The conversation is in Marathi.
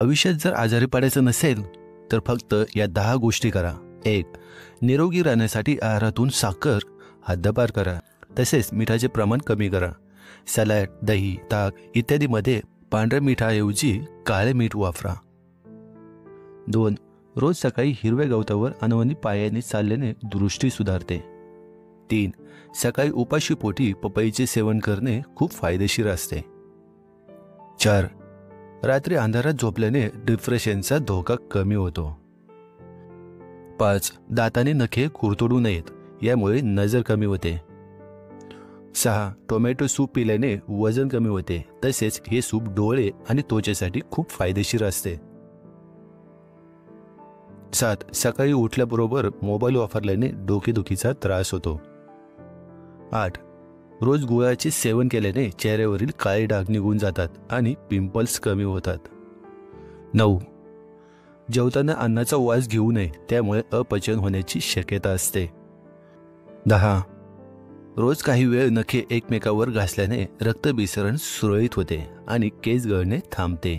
भविष्यात जर आजारी पडायचं नसेल तर फक्त या 10 गोष्टी करा. 1. निरोगी राहण्यासाठी आहारातून साखर हद्दपार करा. तसेच मिठाचे प्रमाण कमी करा. सॅलड, दही, ताक इत्यादीमध्ये पांढऱ्या मिठाऐवजी काळे मीठ वापरा. 2. रोज सकाळी हिरव्या गवतावर अनवणी पायाने चालल्याने दृष्टी सुधारते. 3. सकाळी उपाशी पोटी पपईचे सेवन करणे खूप फायदेशीर असते. 4. रात्री अंधारात झोपल्याने डिप्रेशनचा धोका कमी होतो. 5. दाताने नखे कुरतडू नयेत, यामुळे नजर कमी होते. 6. टोमॅटो सूप पिल्याने वजन कमी होते. तसेच हे सूप डोळे आणि त्वचेसाठी खूप फायदेशीर असते. 7. सकाळी उठल्याबरोबर मोबाईल वापरल्याने डोकेदुखीचा त्रास होतो. 8. रोज गुळाचे सेवन केल्याने चेहऱ्यावरील काळे डाग निघून जातात आणि पिंपल्स कमी होतात. 9. जेवताना अन्नाचा वास घेऊ नये, त्यामुळे अपचन होण्याची शक्यता असते. 10. रोज काही वेळ नखे एकमेकावर घासल्याने रक्तभिसरण सुरळीत होते आणि केस गळणे थांबते.